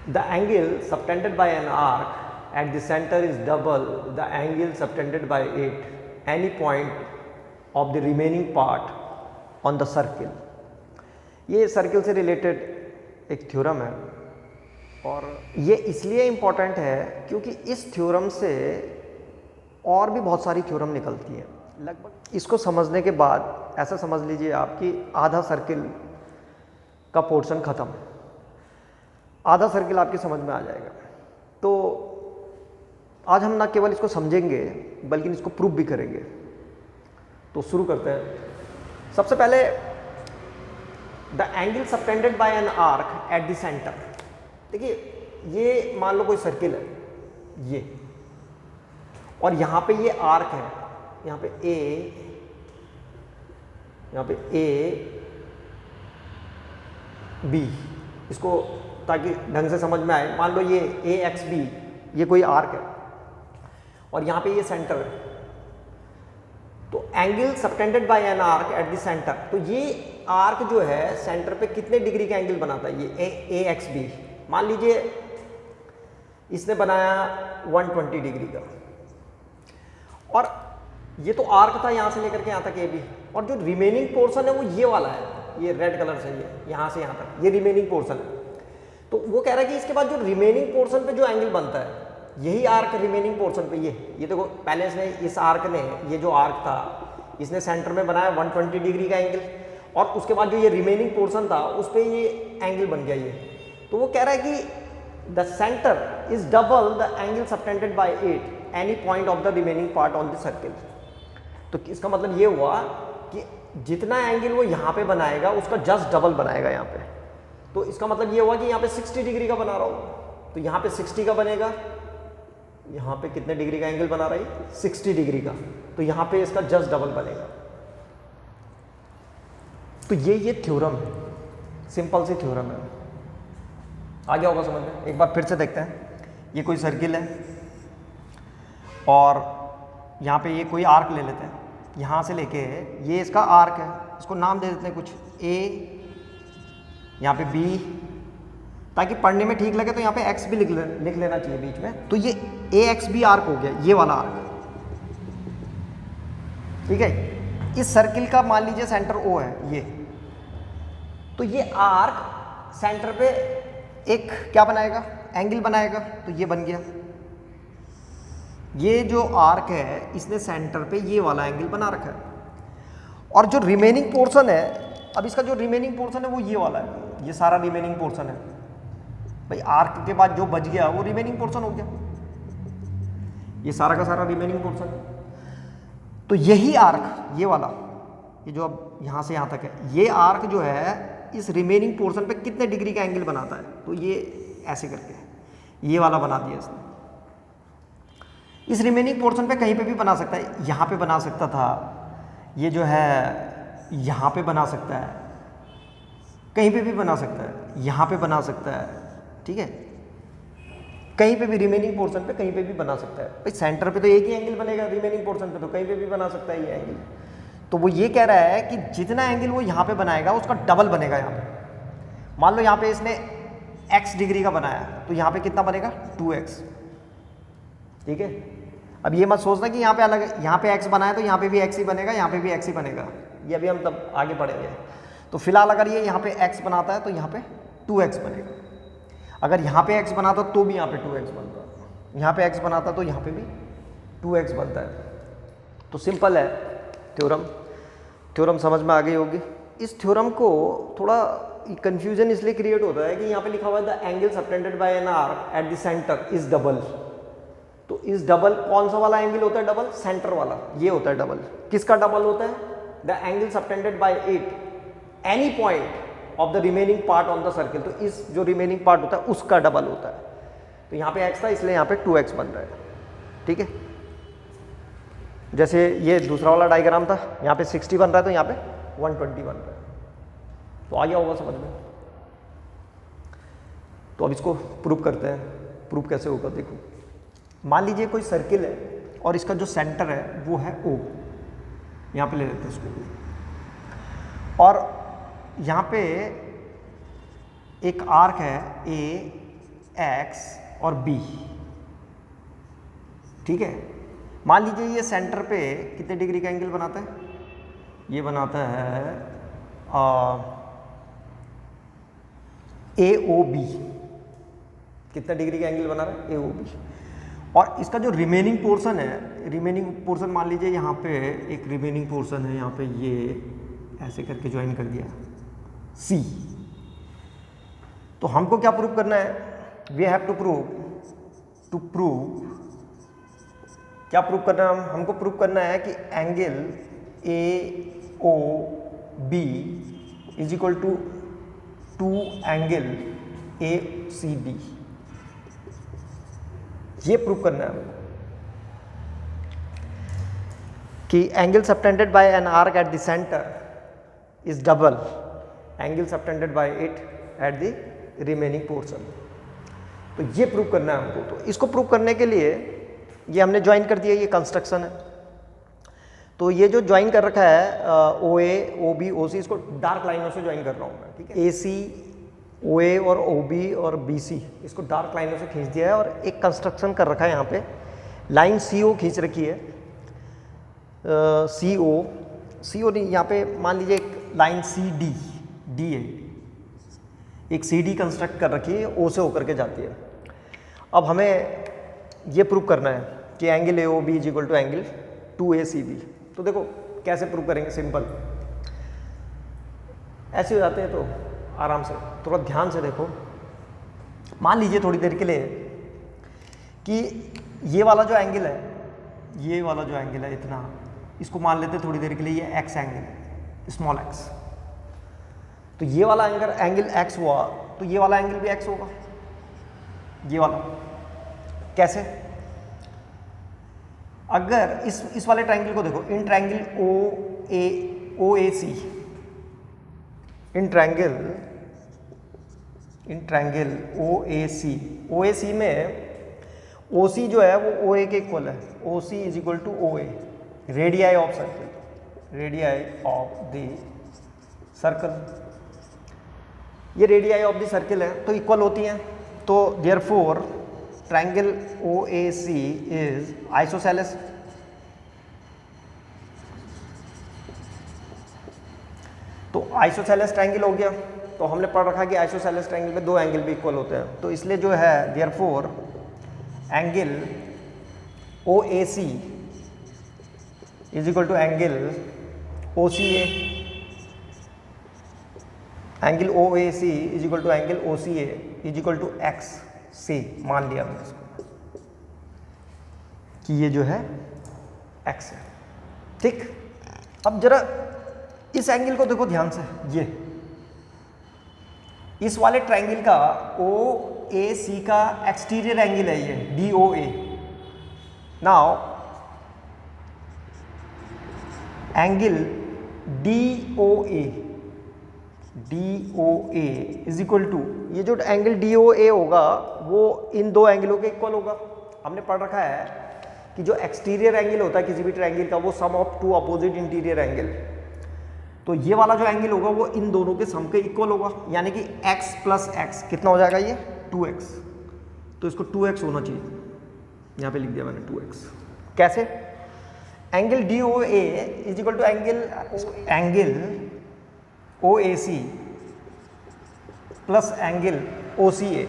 The angle subtended by an arc at the center is double the angle subtended by it any point of the remaining part on the circle. ये circle से related एक theorem है और ये इसलिए important है क्योंकि इस थ्योरम से और भी बहुत सारी थ्योरम निकलती हैं। लगभग इसको समझने के बाद ऐसा समझ लीजिए आप कि आधा सर्किल का पोर्शन ख़त्म, आधा सर्किल आपकी समझ में आ जाएगा। तो आज हम ना केवल इसको समझेंगे बल्कि इसको प्रूव भी करेंगे। तो शुरू करते हैं। सबसे पहले the angle subtended by an arc at the centre. देखिए ये मान लो कोई सर्किल है ये, और यहाँ पे ये आर्क है, यहाँ पे ए बी, इसको ताकि ढंग से समझ में आए, मान लो ये ए एक्स बी ये कोई आर्क है और यहाँ पे ये सेंटर है। तो angle subtended by an arc at the centre, तो ये आर्क जो है सेंटर पे कितने डिग्री का एंगल बनाता है? ये ए एक्स बी मान लीजिए इसने बनाया 120 डिग्री का, और ये तो आर्क था यहाँ से लेकर के यहाँ तक ए बी, और जो रिमेनिंग पोर्शन है वो ये वाला है, ये रेड कलर से ये यहाँ से यहाँ तक ये रिमेनिंग पोर्शन है। तो वो कह रहा है कि इसके बाद जो रिमेनिंग पोर्शन पे जो एंगल बनता है यही आर्क रिमेनिंग पोर्शन पे ये देखो पहले इसने इस आर्क ने ये जो आर्क था इसने सेंटर में बनाया 120 डिग्री का एंगल, और उसके बाद जो ये रिमेनिंग पोर्शन था उस पर ये एंगल बन गया ये। तो वो कह रहा है कि the centre is double the angle subtended by it any point of the remaining part on the circle. तो इसका मतलब ये हुआ कि जितना एंगल वो यहाँ पे बनाएगा उसका जस्ट डबल बनाएगा यहाँ पे। तो इसका मतलब ये हुआ कि यहाँ पे 60 डिग्री का बना रहा हूँ, तो यहाँ पे 60 का बनेगा, यहाँ पे कितने डिग्री का एंगल बना रहा है? 60 डिग्री का, तो यहाँ पे इसका जस्ट डबल बनेगा। तो ये थ्योरम है, सिंपल सी थ्योरम है। आ गया होगा समझ में? एक बार फिर से देखते हैं। ये कोई सर्किल है और यहाँ पे ये कोई आर्क ले लेते हैं, यहाँ से लेके ये इसका आर्क है, इसको नाम दे देते हैं कुछ ए, यहाँ पे बी, ताकि पढ़ने में ठीक लगे। तो यहाँ पे एक्स भी लिख लेना चाहिए बीच में। तो ये ए एक्स बी आर्क हो गया, ये वाला आर्क, ठीक है। इस सर्किल का मान लीजिए सेंटर ओ है ये, तो ये आर्क सेंटर पे एक क्या बनाएगा? एंगल बनाएगा। तो ये बन गया, ये जो आर्क है इसने सेंटर पे ये वाला एंगल बना रखा है, और जो रिमेनिंग पोर्शन है, अब इसका जो रिमेनिंग पोर्शन है वो ये वाला है, ये सारा रिमेनिंग पोर्शन है भाई। आर्क के बाद जो बच गया वो रिमेनिंग पोर्शन हो गया, ये सारा का सारा रिमेनिंग पोर्शन है। तो यही आर्क ये वाला, ये जो अब यहाँ से यहाँ तक है, ये आर्क जो है इस रिमेनिंग पोर्शन पे कितने डिग्री का एंगल बनाता है? तो ये ऐसे करके ये वाला बना दिया इसने। इस रिमेनिंग पोर्शन पे कहीं पे भी बना सकता है, यहाँ पे बना सकता था, ये जो है यहाँ पे बना सकता है, कहीं पे भी बना सकता है, यहाँ पे बना सकता है, ठीक है। कहीं पे भी रिमेनिंग पोर्शन पे कहीं पे भी बना सकता है भाई। सेंटर पे तो एक ही एंगल बनेगा, रिमेनिंग पोर्शन पे तो कहीं पे भी बना सकता है ये एंगल। तो वो ये कह रहा है कि जितना एंगल वो यहाँ पे बनाएगा उसका डबल बनेगा यहाँ पे। मान लो यहाँ पे इसने x डिग्री का बनाया, तो यहाँ पे कितना बनेगा? 2x, ठीक है। अब ये मत सोचना कि यहाँ पे अलग, यहाँ पे x बनाया तो यहाँ पे भी x ही बनेगा, यहाँ पे भी x ही बनेगा, ये अभी हम तब आगे पढ़ेंगे। तो फिलहाल अगर ये यहाँ पे x बनाता है तो यहाँ पे 2x बनेगा, अगर यहाँ पे x बनाता तो भी यहाँ पे 2x बनता है, यहाँ पे x बनाता तो यहाँ पे भी 2x बनता है। तो सिंपल है थ्योरम समझ में आ गई होगी। इस थ्योरम को थोड़ा कंफ्यूजन इसलिए क्रिएट होता है कि यहाँ पे लिखा हुआ है the angle subtended by an arc at the centre is double. तो इस डबल कौन सा वाला एंगल होता है? डबल सेंटर वाला, ये होता है डबल। किसका डबल होता है? The angle subtended by it any point of the remaining part on the circle. तो इस जो रिमेनिंग पार्ट होता है उसका डबल होता है। तो यहाँ पे x था इसलिए यहाँ पे 2x बन रहा है, ठीक है। जैसे ये दूसरा वाला डायग्राम था, यहाँ पे 60 बन रहा है तो यहाँ पे 120 बन रहा है। तो आ गया होगा समझ में। तो अब इसको प्रूव करते हैं। प्रूव कैसे होगा देखो। मान लीजिए कोई सर्किल है और इसका जो सेंटर है वो है O, यहाँ पे ले लेते हैं इसको, और यहाँ पे एक आर्क है A एक्स और बी, ठीक है। मान लीजिए ये सेंटर पे कितने डिग्री का एंगल बनाता है, ये बनाता है AOB, कितना डिग्री का एंगल बना रहा है AOB। और इसका जो रिमेनिंग पोर्शन है, रिमेनिंग पोर्शन मान लीजिए यहाँ पे एक रिमेनिंग पोर्शन है, यहाँ पे ये ऐसे करके ज्वाइन कर दिया C। तो हमको क्या प्रूव करना है, वी हैव टू प्रूव क्या प्रूव करना है, हमको प्रूव करना है कि angle AOB is equal to angle ACB, ये प्रूव करना है हमको कि angle subtended by an arc at the centre is double angle subtended by it at the remaining portion. तो ये प्रूव करना है हमको। तो इसको प्रूव करने के लिए ये हमने ज्वाइन कर दिया, ये कंस्ट्रक्शन है। तो ये जो ज्वाइन कर रखा है OA OB OC, इसको डार्क लाइनों से ज्वाइन कर रहा हूँ मैं, ठीक है। AC OA और OB और BC इसको डार्क लाइनों से खींच दिया है और एक कंस्ट्रक्शन कर रखा है यहाँ पे, लाइन CO खींच रखी है, CO नहीं, यहाँ पे मान लीजिए एक लाइन CD है, एक CD कंस्ट्रक्ट कर रखी है, O से होकर के जाती है। अब हमें ये प्रूव करना है कि angle AOB is equal to angle 2ACB। तो देखो कैसे प्रूव करेंगे, सिंपल ऐसे हो जाते हैं। तो आराम से थोड़ा ध्यान से देखो, मान लीजिए थोड़ी देर के लिए कि ये वाला जो एंगल है, ये वाला जो एंगल है इतना, इसको मान लेते थोड़ी देर के लिए ये x एंगल, स्मॉल x। तो ये वाला एंगल x हुआ, तो ये वाला एंगल भी x होगा, ये वाला। कैसे? अगर इस वाले ट्रायंगल को देखो, in triangle OAC, in triangle OAC में OC जो है वो OA के इक्वल है, OC is equal to OA, radii of circle, radii of the circle. ये रेडियाई ऑफ द सर्कल है तो इक्वल होती हैं। तो therefore triangle OAC is isosceles. तो आइसोसेलेस ट्रायंगल हो गया। तो हमने पढ़ रखा कि आइसोसेलेस ट्रायंगल में दो एंगल भी इक्वल होते हैं। तो इसलिए जो है therefore angle OAC is equal to angle OCA, angle OAC is equal to angle OCA is equal to x से मान लिया हमने इसको कि ये जो है x है, ठीक। अब जरा इस एंगल को देखो ध्यान से, ये इस वाले ट्रायंगल का OAC का एक्सटीरियर एंगल है ये DOA। Now angle DOA is equal to, ये जो एंगल DOA होगा वो इन दो एंगलों के इक्वल होगा। हमने पढ़ रखा है कि जो एक्सटीरियर एंगल होता है किसी भी ट्रायंगल का वो sum of two opposite interior angle. तो ये वाला जो एंगल होगा वो इन दोनों के सम के इक्वल होगा, यानी कि x प्लस एक्स कितना हो जाएगा, ये 2x। तो इसको 2x होना चाहिए, यहाँ पे लिख दिया मैंने 2x। कैसे? Angle DOA is equal to angle OAC plus angle OCA।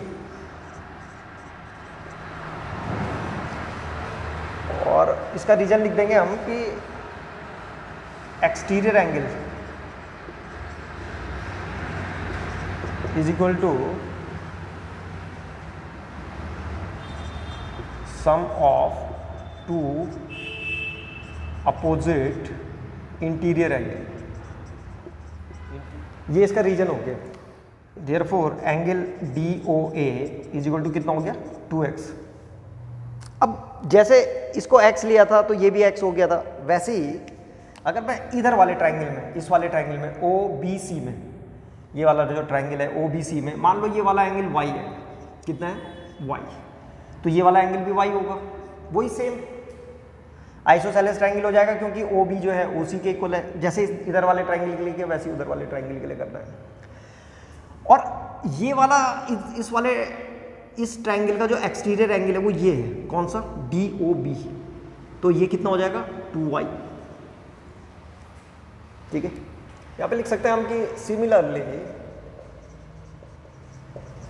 और इसका रीजन लिख देंगे हम कि exterior angle is equal to sum of two opposite interior angle. ये इसका रीजन हो गया। Therefore angle DOA is equal to कितना हो गया, 2x। अब जैसे इसको x लिया था तो ये भी x हो गया था, वैसे ही अगर मैं इधर वाले ट्रायंगल में, इस वाले ट्रायंगल में OBC में, ये वाला जो ट्रायंगल है OBC में, मान लो ये वाला एंगल y है, कितना है y, तो ये वाला एंगल भी y होगा, वही सेम आइसोसेलेस ट्रायंगल हो जाएगा क्योंकि OB जो है OC के इक्वल है। जैसे इधर वाले ट्रायंगल के लिए किया वैसे उधर वाले ट्रायंगल के लिए करना है। और ये वाला इस वाले इस ट्रायंगल का जो एक्सटीरियर एंगल है वो ये है, कौन सा, DOB। तो ये कितना हो जाएगा 2y। ठीक है, यहाँ पे लिख सकते हैं हम कि सिमिलरली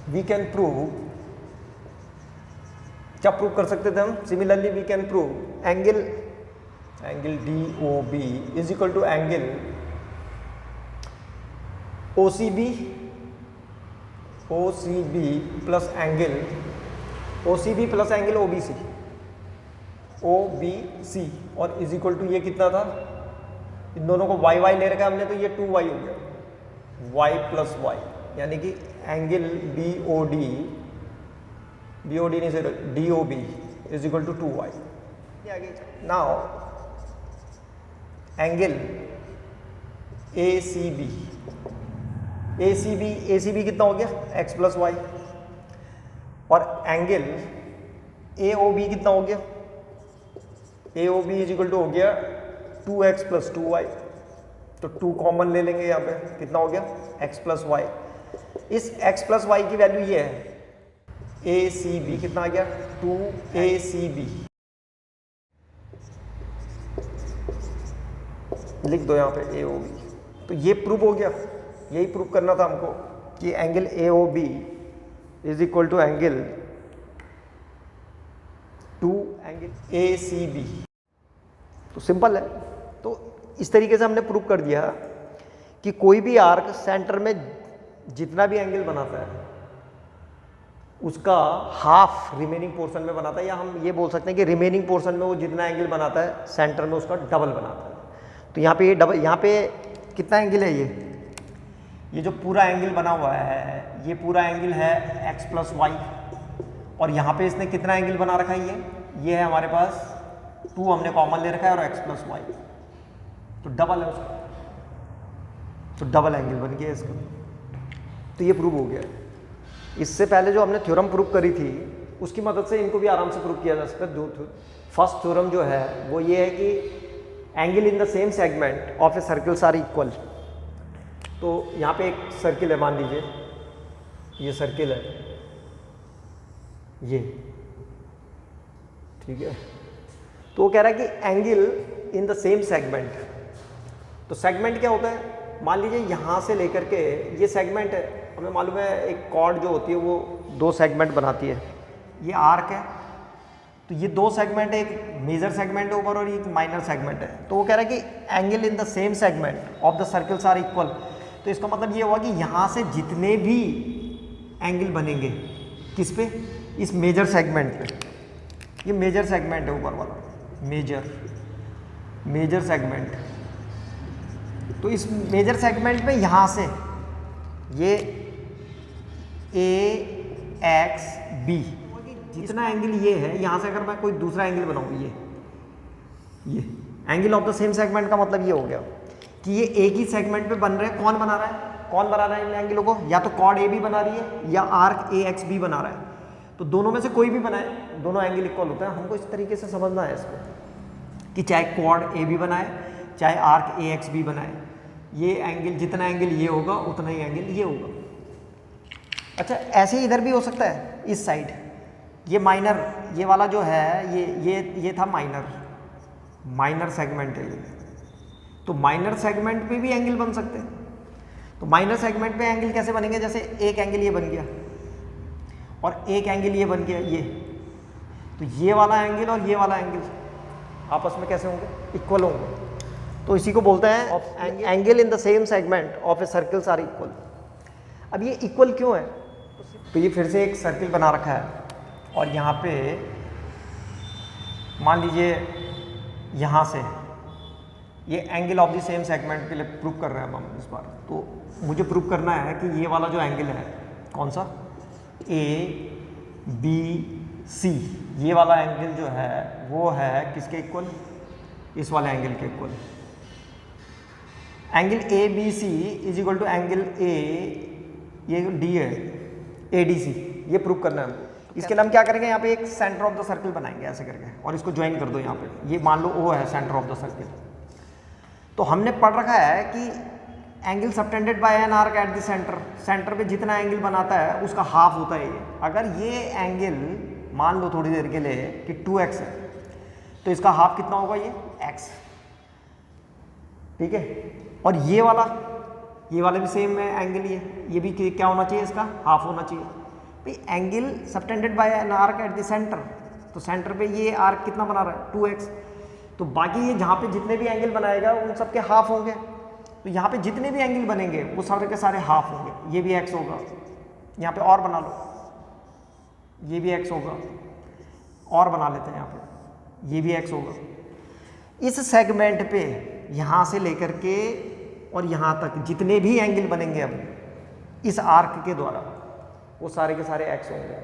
वी कैन प्रूव, क्या प्रूव कर सकते थे हम, similarly we can prove angle DOB is equal to angle OCB plus angle OBC और इज इक्वल टू ये कितना था, इन दोनों को y ले रखा है हमने, तो ये 2y हो गया, y प्लस y, यानी कि angle DOB is equal to 2y। Now angle ACB कितना हो गया, x प्लस y, और एंगल AOB कितना हो गया, AOB इज इक्वल टू हो गया 2x प्लस 2y। तो 2 कॉमन ले लेंगे यहाँ पे, कितना हो गया x प्लस y। इस x प्लस y की वैल्यू ये है, ACB कितना आ गया 2ACB, लिख दो यहाँ पे AOB। तो ये प्रूव हो गया, यही प्रूव करना था हमको कि angle AOB is equal to angle ACB। तो सिंपल है। तो इस तरीके से हमने प्रूव कर दिया कि कोई भी आर्क सेंटर में जितना भी एंगल बनाता है उसका हाफ रिमेनिंग पोर्शन में बनाता है, या हम ये बोल सकते हैं कि रिमेनिंग पोर्शन में वो जितना एंगल बनाता है सेंटर में उसका डबल बनाता है। तो यहाँ पे ये डबल, यहाँ पे कितना एंगल है, ये जो पूरा एंगल बना हुआ है, ये पूरा एंगल है x प्लस वाई, और यहाँ पे इसने कितना एंगल बना रखा है, ये है हमारे पास 2 हमने कॉमन ले रखा है, और x प्लस वाई, तो डबल है उसका, तो डबल एंगल बन गया इसका। तो ये प्रूव हो गया। इससे पहले जो हमने थ्योरम प्रूव करी थी उसकी मदद से इनको भी आराम से प्रूव किया जा सकता है। फर्स्ट थ्योरम जो है वो ये है कि angle in the same segment of a circles are equal. तो यहाँ पे एक सर्किल है, मान लीजिए ये सर्किल है, ये ठीक है। तो वो कह रहा है कि angle in the same segment. तो सेगमेंट क्या होता है, मान लीजिए यहाँ से लेकर के ये सेगमेंट है, हमें मालूम है एक कॉर्ड जो होती है वो 2 सेगमेंट बनाती है, ये आर्क है, तो ये 2 सेगमेंट है, एक मेजर सेगमेंट है ऊपर और एक माइनर सेगमेंट है। तो वो कह रहा है कि angle in the same segment of the circles are equal. तो इसका मतलब ये हुआ कि यहाँ से जितने भी एंगल बनेंगे किस पे, इस मेजर सेगमेंट पे, ये मेजर सेगमेंट है ऊपर वाला, मेजर सेगमेंट। तो इस मेजर सेगमेंट में यहाँ से ये AXB जितना एंगल ये है, यहाँ से अगर मैं कोई दूसरा एंगल बनाऊँ, ये angle of the same segment का मतलब ये हो गया कि ये एक ही सेगमेंट पे बन रहे हैं। कौन बना रहा है इन एंगलों को, या तो कॉर्ड AB बना रही है या आर्क AXB बना रहा है। तो दोनों में से कोई भी बनाए, दोनों एंगल इक्वल होता है। हमको इस तरीके से समझना है इसको कि चाहे कॉर्ड AB बनाए चाहे आर्क AXB बनाए, ये एंगल, जितना एंगल ये होगा उतना ही एंगल ये होगा। अच्छा, ऐसे ही इधर भी हो सकता है, इस साइड ये माइनर, ये वाला जो है ये था माइनर सेगमेंट है ये। तो माइनर सेगमेंट पे भी एंगल बन सकते हैं। तो माइनर सेगमेंट पे एंगल कैसे बनेंगे, जैसे एक एंगल ये बन गया और एक एंगल ये बन गया, ये तो ये वाला एंगल और ये वाला एंगल आपस में कैसे होंगे, इक्वल होंगे। तो इसी को बोलते हैं angle in the same segment of a circles are equal. अब ये इक्वल क्यों है, तो ये फिर से एक सर्किल बना रखा है और यहाँ पे मान लीजिए यहाँ से ये angle of the same segment के लिए प्रूव कर रहे हैं हम इस बार। तो मुझे प्रूव करना है कि ये वाला जो एंगल है कौन सा, ABC, ये वाला एंगल जो है वो है किसके इक्वल, इस वाले एंगल के equal. Angle ABC is equal to angle A, ये D है, ADC, ये प्रूव करना है हमको। इसके लिए हम क्या करेंगे, यहाँ पे एक सेंटर ऑफ द सर्कल बनाएंगे ऐसे करके, और इसको ज्वाइन कर दो यहाँ पे। ये मान लो O है सेंटर ऑफ द सर्कल। तो हमने पढ़ रखा है कि angle subtended by an arc at the centre, centre पे जितना एंगल बनाता है उसका हाफ होता है ये। अगर ये एंगल मान लो थोड़ी देर के लिए कि 2x है, तो इसका हाफ कितना होगा, ये x, ठीक है। और ये वाला भी सेम है एंगल, ये भी क्या होना चाहिए, इसका हाफ होना चाहिए। भाई angle subtended by an arc at the centre, तो सेंटर पे ये आर्क कितना बना रहा है, 2x, तो बाकी ये जहाँ पे जितने भी एंगल बनाएगा उन सब के हाफ होंगे। तो यहाँ पे जितने भी एंगल बनेंगे वो सारे के सारे हाफ होंगे। ये भी x होगा, यहाँ पे और बना लो, ये भी x होगा, और बना लेते हैं यहाँ पे, ये भी x होगा। इस सेगमेंट पे यहाँ से लेकर के और यहाँ तक जितने भी एंगल बनेंगे अब इस आर्क के द्वारा, वो सारे के सारे x होंगे।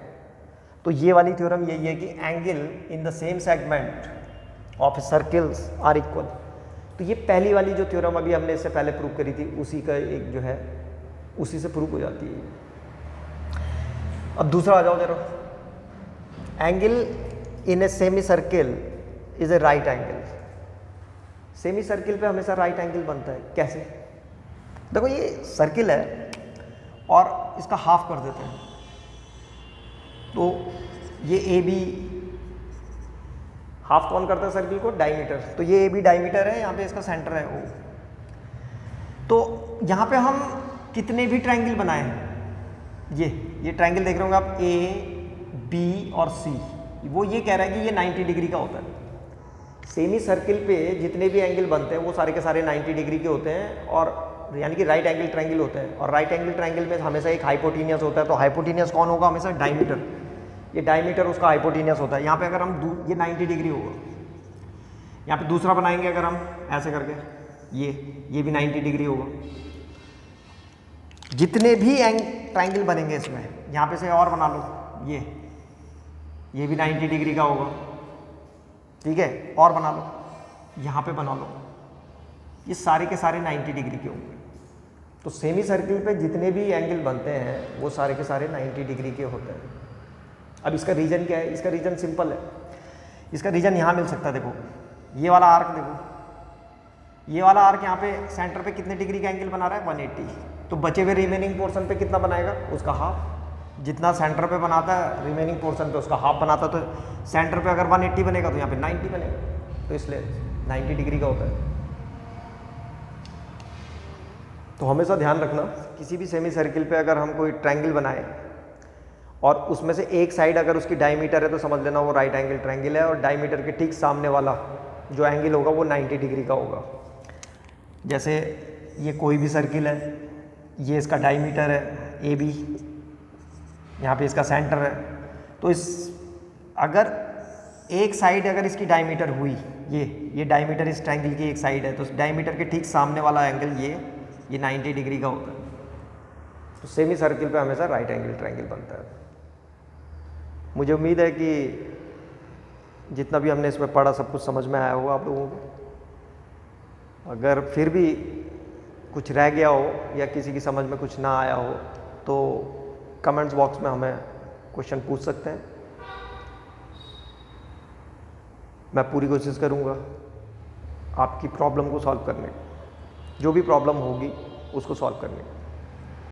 तो ये वाली थ्योरम यही है कि angle in the same segment of circles are equal. तो ये पहली वाली जो थ्योरम अभी हमने इससे पहले प्रूव करी थी, उसी का एक जो है उसी से प्रूव हो जाती है। अब दूसरा आ जाओ जरा, angle in a semi circle is a right angle. Semi circle पे हमेशा राइट एंगल बनता है, कैसे? देखो ये सर्किल है और इसका हाफ कर देते हैं, तो ये ए बी, हाफ कौन करता है सर्किल को, डायमीटर, तो ये ए बी डायमीटर है, यहाँ पे इसका सेंटर है ओ। तो यहाँ पे हम कितने भी ट्रायंगल बनाए हैं, ये ट्रायंगल देख रहे होंगे आप, ए बी और सी, वो ये कह रहा है कि ये 90 डिग्री का होता है। सेमी सर्किल पे जितने भी एंगल बनते हैं वो सारे के सारे 90 डिग्री के होते हैं, और यानी कि राइट एंगल ट्रायंगल होते हैं। और राइट एंगल ट्रायंगल में हमेशा एक हाइपोटेनियस होता है, तो हाइपोटेनियस कौन होगा, हमेशा डायमीटर, ये डायमीटर उसका हाइपोटेनियस होता है। यहाँ पे अगर हम ये 90 डिग्री होगा, यहाँ पे दूसरा बनाएंगे अगर हम ऐसे करके, ये भी 90 डिग्री होगा। जितने भी ट्रायंगल बनेंगे इसमें, यहाँ पे से और बना लो, ये भी 90 डिग्री का होगा, ठीक है, और बना लो, यहाँ पे बना लो, ये सारे के सारे 90 डिग्री के होंगे। तो सेमी सर्किल पे जितने भी एंगल बनते हैं वो सारे के सारे 90 डिग्री के होते हैं। अब इसका रीजन क्या है, इसका रीजन सिंपल है, इसका रीजन यहाँ मिल सकता है। देखो ये वाला आर्क, देखो ये वाला आर्क यहाँ पे सेंटर पे कितने डिग्री का एंगल बना रहा है, 180, तो बचे हुए रिमेनिंग पोर्शन पे कितना बनाएगा, उसका हाफ। जितना सेंटर पे बनाता है रिमेनिंग पोर्शन पे उसका हाफ बनाता है, तो सेंटर पे अगर 180 बनेगा तो यहाँ पे 90 बनेगा, तो इसलिए 90 डिग्री का होता है। तो हमेशा ध्यान रखना, किसी भी सेमी सर्किल पे अगर हम कोई ट्रायंगल बनाए और उसमें से एक साइड अगर उसकी डायमीटर है तो समझ लेना वो राइट एंगल ट्रायंगल है, और डायमीटर के ठीक सामने वाला जो एंगल होगा वो 90 डिग्री का होगा। जैसे ये कोई भी सर्किल है, ये इसका डायमीटर है ए बी, यहाँ पे इसका सेंटर है, तो इस अगर एक साइड अगर इसकी डायमीटर हुई, ये डायमीटर इस ट्रायंगल की एक साइड है, तो डायमीटर के ठीक सामने वाला एंगल ये 90 डिग्री का होता है। तो सेमी सर्किल पे हमेशा राइट एंगल ट्रायंगल बनता है। मुझे उम्मीद है कि जितना भी हमने इसमें पढ़ा सब कुछ समझ में आया होगा आप लोगों को। अगर फिर भी कुछ रह गया हो या किसी की समझ में कुछ ना आया हो तो कमेंट्स बॉक्स में हमें क्वेश्चन पूछ सकते हैं, मैं पूरी कोशिश करूँगा आपकी प्रॉब्लम को सॉल्व करने, जो भी प्रॉब्लम होगी उसको सॉल्व करने की।